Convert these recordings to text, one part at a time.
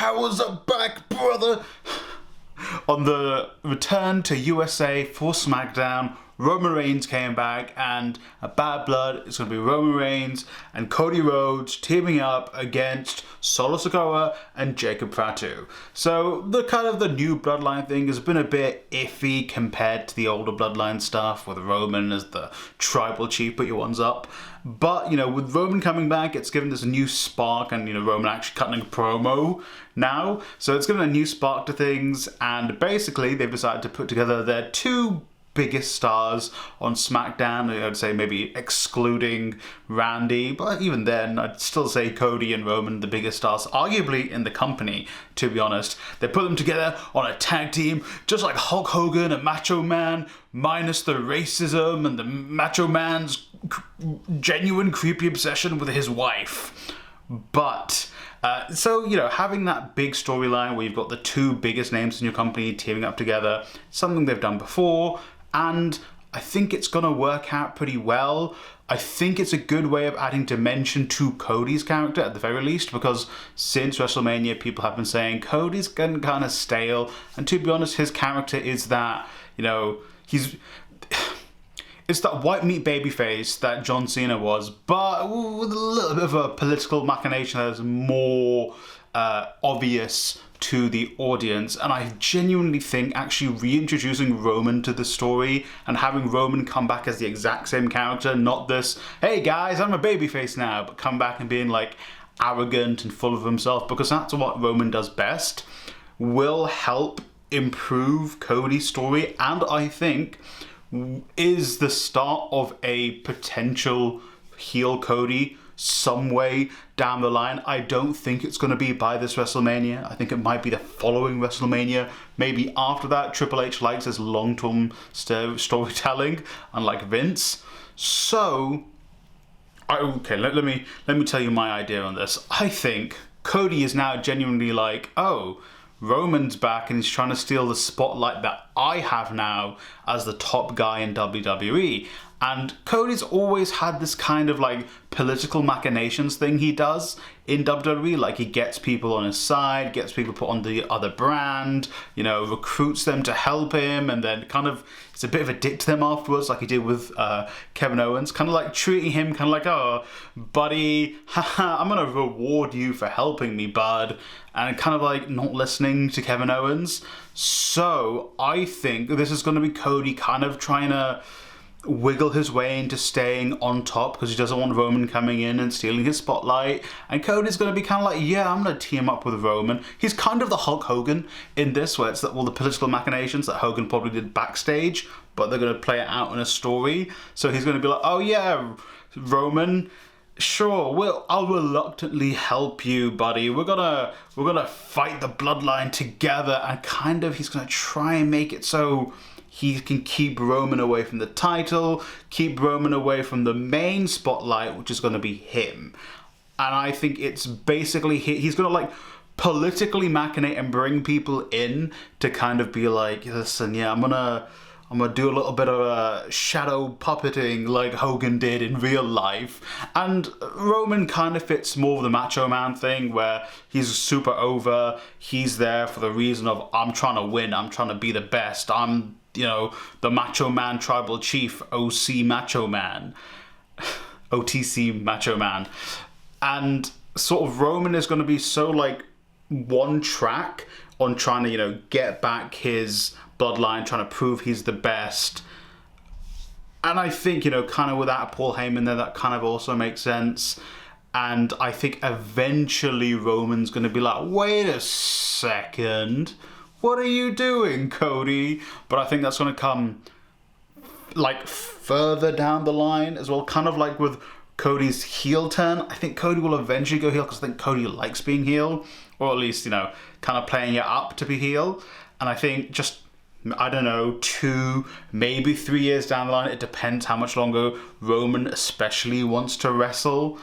powers are back, brother! On the return to USA for SmackDown, Roman Reigns came back, and a Bad Blood is going to be Roman Reigns and Cody Rhodes teaming up against Solo Sikoa and Jacob Fatu. So the kind of the new Bloodline thing has been a bit iffy compared to the older Bloodline stuff with Roman as the tribal chief, put your ones up. But, you know, with Roman coming back, it's given this a new spark, and, you know, Roman actually cutting a promo now. So it's given a new spark to things, and basically they've decided to put together their two biggest stars on SmackDown. I'd say maybe excluding Randy, but even then I'd still say Cody and Roman the biggest stars arguably in the company, to be honest. They put them together on a tag team just like Hulk Hogan and Macho Man, minus the racism and the Macho Man's genuine creepy obsession with his wife. But so, you know, having that big storyline where you've got the two biggest names in your company teaming up together, something they've done before, and I think it's going to work out pretty well. I think it's a good way of adding dimension to Cody's character at the very least, because since WrestleMania people have been saying Cody's getting kind of stale, and to be honest, his character is that, you know, it's that white meat babyface that John Cena was, but with a little bit of a political machination that is more obvious to the audience. And I genuinely think actually reintroducing Roman to the story and having Roman come back as the exact same character, not this, hey guys, I'm a babyface now, but come back and being like arrogant and full of himself, because that's what Roman does best, will help improve Cody's story, and I think is the start of a potential heel Cody some way down the line. I don't think it's going to be by this WrestleMania. I think it might be the following WrestleMania, maybe after that. Triple H likes his long-term storytelling, unlike Vince. So, okay, let me tell you my idea on this. I think Cody is now genuinely like, oh, Roman's back and he's trying to steal the spotlight that I have now as the top guy in WWE. And Cody's always had this kind of like political machinations thing he does in WWE. Like he gets people on his side, gets people put on the other brand, you know, recruits them to help him, and then kind of it's a bit of a dick to them afterwards, like he did with Kevin Owens, kind of like treating him kind of like, oh, buddy, haha, I'm going to reward you for helping me, bud. And kind of like not listening to Kevin Owens. So I think this is going to be Cody kind of trying to wiggle his way into staying on top because he doesn't want Roman coming in and stealing his spotlight. And Cody's going to be kind of like, yeah, I'm going to team up with Roman. He's kind of the Hulk Hogan in this, where it's all the political machinations that Hogan probably did backstage, but they're going to play it out in a story. So he's going to be like, oh yeah, Roman, sure, I'll reluctantly help you, buddy. We're gonna fight the bloodline together, and kind of he's gonna try and make it so he can keep Roman away from the title, keep Roman away from the main spotlight, which is going to be him. And I think it's basically he's going to like politically machinate and bring people in to kind of be like, listen, yeah, I'm gonna do a little bit of shadow puppeting like Hogan did in real life. And Roman kind of fits more of the Macho Man thing, where he's super over, he's there for the reason of, I'm trying to win, I'm trying to be the best, I'm, you know, the Macho Man Tribal Chief, OC Macho Man, OTC Macho Man. And sort of Roman is going to be so like one track on trying to, you know, get back his bloodline, trying to prove he's the best. And I think, you know, kind of without Paul Heyman there, that kind of also makes sense. And I think eventually Roman's going to be like, wait a second, what are you doing, Cody? But I think that's going to come like further down the line as well, kind of like with Cody's heel turn. I think Cody will eventually go heel because I think Cody likes being heel, or at least, you know, kind of playing it up to be heel. And I think just, I don't know, 2, maybe 3 years down the line, it depends how much longer Roman especially wants to wrestle.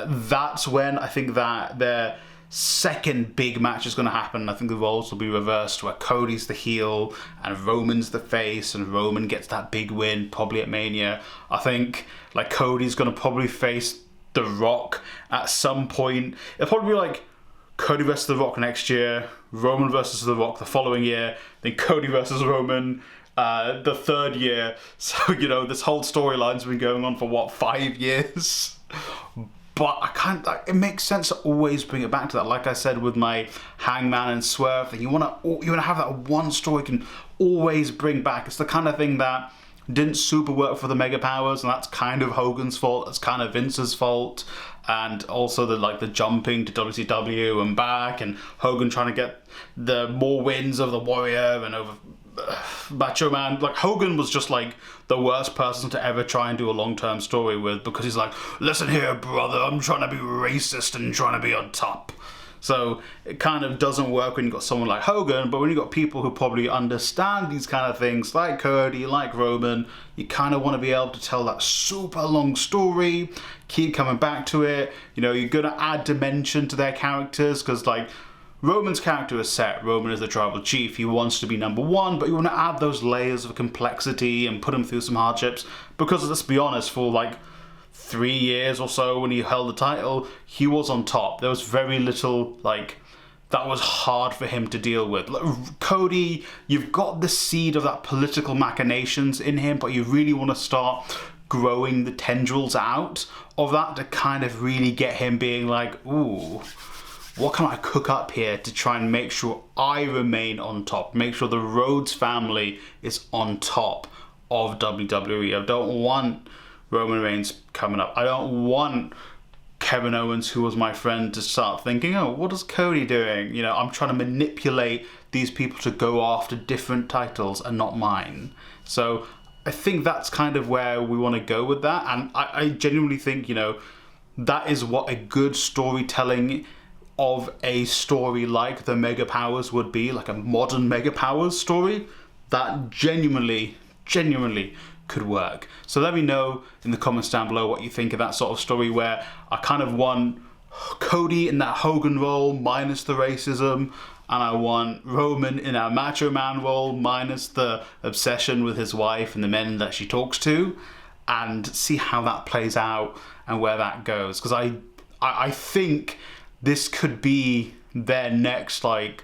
That's when I think that their second big match is going to happen. I think the roles will be reversed, where Cody's the heel and Roman's the face, and Roman gets that big win probably at Mania. I think like Cody's going to probably face The Rock at some point. It'll probably be like Cody versus The Rock next year, Roman versus The Rock the following year, then Cody versus Roman the third year. So, you know, this whole storyline's been going on for, what, 5 years? But I can't, it makes sense to always bring it back to that. Like I said with my Hangman and Swerve thing, you want to have that one story you can always bring back. It's the kind of thing that didn't super work for the Mega Powers, and that's kind of Hogan's fault. That's kind of Vince's fault, and also the jumping to WCW and back, and Hogan trying to get the more wins over the Warrior and over Macho Man. Like, Hogan was just like the worst person to ever try and do a long-term story with, because he's like, listen here, brother, I'm trying to be racist and trying to be on top. So it kind of doesn't work when you've got someone like Hogan, but when you've got people who probably understand these kind of things, like Cody, like Roman, you kind of want to be able to tell that super long story, keep coming back to it. You know, you're going to add dimension to their characters, because like, Roman's character is set. Roman is the tribal chief. He wants to be number one, but you want to add those layers of complexity and put him through some hardships, because let's be honest, for like 3 years or so when he held the title, he was on top. There was very little, like, that was hard for him to deal with. Like, Cody, you've got the seed of that political machinations in him, but you really want to start growing the tendrils out of that to kind of really get him being like, ooh, what can I cook up here to try and make sure I remain on top? Make sure the Rhodes family is on top of WWE. I don't want Roman Reigns coming up. I don't want Kevin Owens, who was my friend, to start thinking, oh, what is Cody doing? You know, I'm trying to manipulate these people to go after different titles and not mine. So I think that's kind of where we want to go with that. And I genuinely think, you know, that is what a good storytelling of a story like the Mega Powers would be, like a modern Mega Powers story. That genuinely could work. So let me know in the comments down below what you think of that sort of story, where I kind of want Cody in that Hogan role minus the racism, and I want Roman in a Macho Man role minus the obsession with his wife and the men that she talks to, and see how that plays out and where that goes. Because I think this could be their next like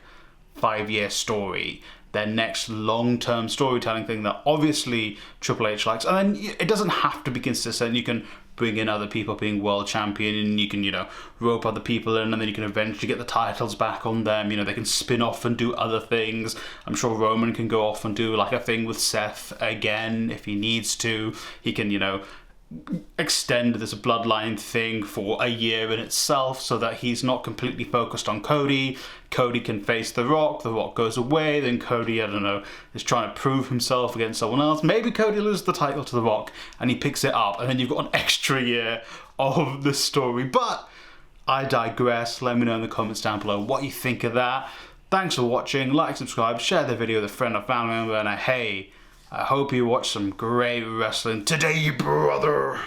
5-year story, their next long-term storytelling thing that obviously Triple H likes. And then it doesn't have to be consistent. You can bring in other people being world champion, and you can, you know, rope other people in, and then you can eventually get the titles back on them. You know, they can spin off and do other things. I'm sure Roman can go off and do like a thing with Seth again if he needs to. He can, you know, extend this bloodline thing for a year in itself, so that he's not completely focused on Cody. Cody can face The Rock goes away, then Cody, I don't know, is trying to prove himself against someone else. Maybe Cody loses the title to The Rock and he picks it up, and then you've got an extra year of the story. But I digress. Let me know in the comments down below what you think of that. Thanks for watching. Like, subscribe, share the video with a friend or family member, and hey, I hope you watch some great wrestling today, brother.